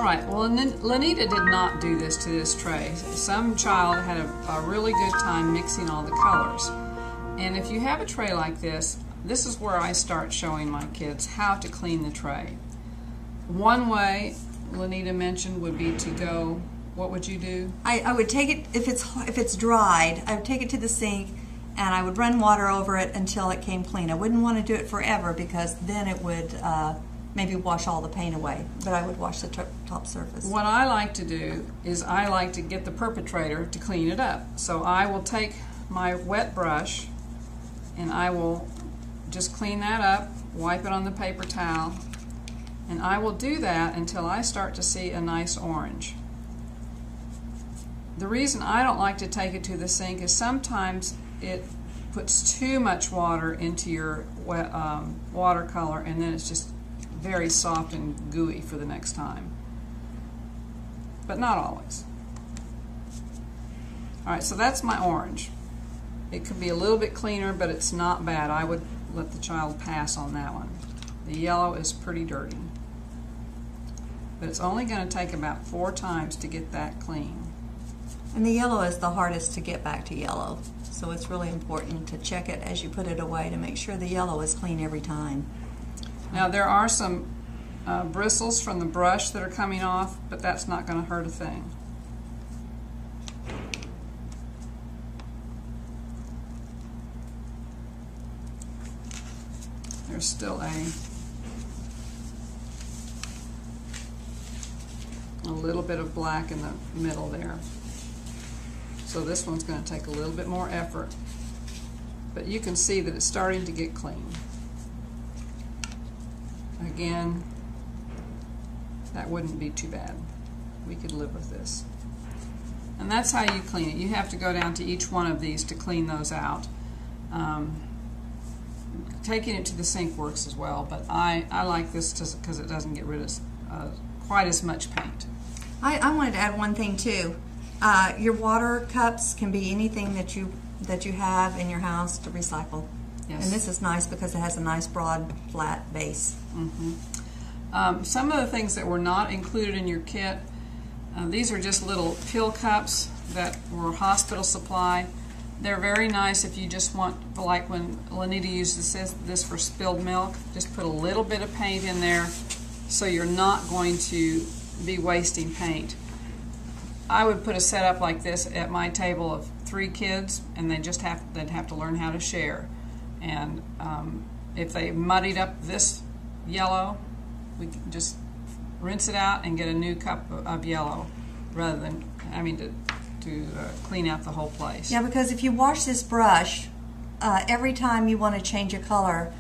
All right, well, Lanita did not do this to this tray. Some child had a really good time mixing all the colors. And if you have a tray like this is where I start showing my kids how to clean the tray. One way Lanita mentioned would be to go, what would you do? I would take it, if it's dried, I would take it to the sink and I would run water over it until it came clean. I wouldn't want to do it forever because then it would maybe wash all the paint away, but I would wash the top surface. What I like to do is I like to get the perpetrator to clean it up. So I will take my wet brush and I will just clean that up, wipe it on the paper towel, and I will do that until I start to see a nice orange. The reason I don't like to take it to the sink is sometimes it puts too much water into your watercolor and then it's just very soft and gooey for the next time. But not always. Alright, so that's my orange. It could be a little bit cleaner, but it's not bad. I would let the child pass on that one. The yellow is pretty dirty. But it's only going to take about 4 times to get that clean. And the yellow is the hardest to get back to yellow. So it's really important to check it as you put it away to make sure the yellow is clean every time. Now there are some bristles from the brush that are coming off, but that's not going to hurt a thing. There's still a little bit of black in the middle there. So this one's going to take a little bit more effort, but you can see that it's starting to get clean. Again, that wouldn't be too bad. We could live with this. And that's how you clean it. You have to go down to each one of these to clean those out. Taking it to the sink works as well, but I like this because it doesn't get rid of quite as much paint. I wanted to add one thing too. Your water cups can be anything that you have in your house to recycle. Yes. And this is nice because it has a nice broad flat base. Mm-hmm. Some of the things that were not included in your kit, these are just little pill cups that were hospital supply. They're very nice if you just want, like when Lanita uses this for spilled milk, just put a little bit of paint in there so you're not going to be wasting paint. I would put a setup like this at my table of 3 kids, and they'd have to learn how to share. And if they muddied up this yellow, we can just rinse it out and get a new cup of yellow rather than having to clean out the whole place. Yeah, because if you wash this brush, every time you want to change a color,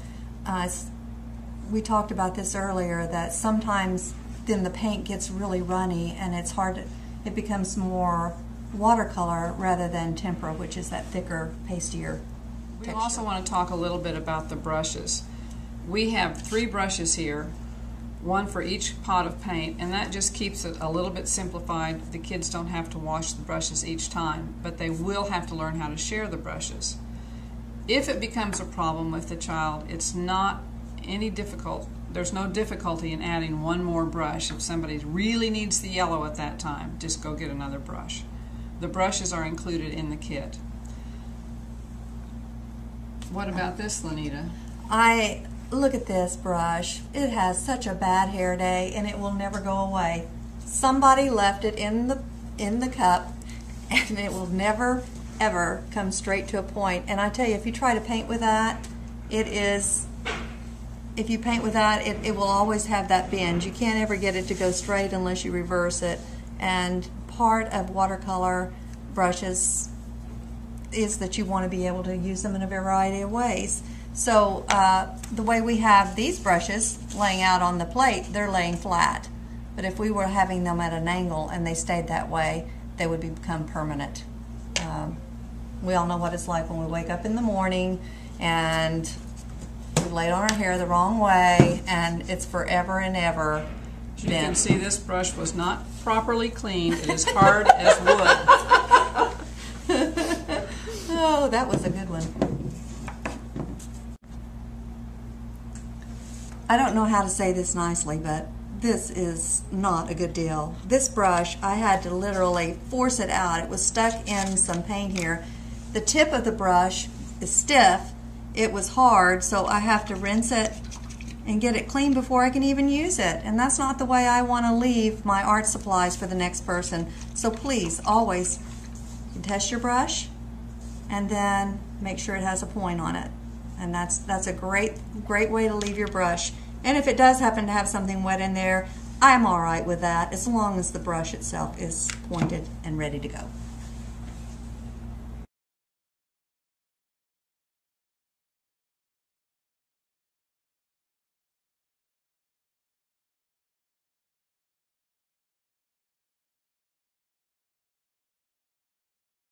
we talked about this earlier, that sometimes then the paint gets really runny and it's hard it becomes more watercolor rather than tempera, which is that thicker, pastier texture. We also want to talk a little bit about the brushes. We have 3 brushes here, 1 for each pot of paint, and that just keeps it a little bit simplified. The kids don't have to wash the brushes each time, but they will have to learn how to share the brushes. If it becomes a problem with the child, it's not any difficult. There's no difficulty in adding 1 more brush. If somebody really needs the yellow at that time, just go get another brush. The brushes are included in the kit. What about this, Lanita? Look at this brush. It has such a bad hair day and it will never go away. Somebody left it in the cup and it will never ever come straight to a point. And I tell you, if you try to paint with that, if you paint with that, it will always have that bend. You can't ever get it to go straight unless you reverse it. And part of watercolor brushes is that you want to be able to use them in a variety of ways. So the way we have these brushes laying out on the plate, they're laying flat. But if we were having them at an angle and they stayed that way, they would become permanent. We all know what it's like when we wake up in the morning and we laid on our hair the wrong way and it's forever and ever As you can see, this brush was not properly cleaned. It is hard as wood. Oh, that was a good one. I don't know how to say this nicely, but this is not a good deal. This brush, I had to literally force it out. It was stuck in some paint here. The tip of the brush is stiff. It was hard, so I have to rinse it and get it clean before I can even use it. And that's not the way I want to leave my art supplies for the next person. So please, always test your brush and then make sure it has a point on it. And that's a great way to leave your brush. And if it does happen to have something wet in there, I'm all right with that as long as the brush itself is pointed and ready to go.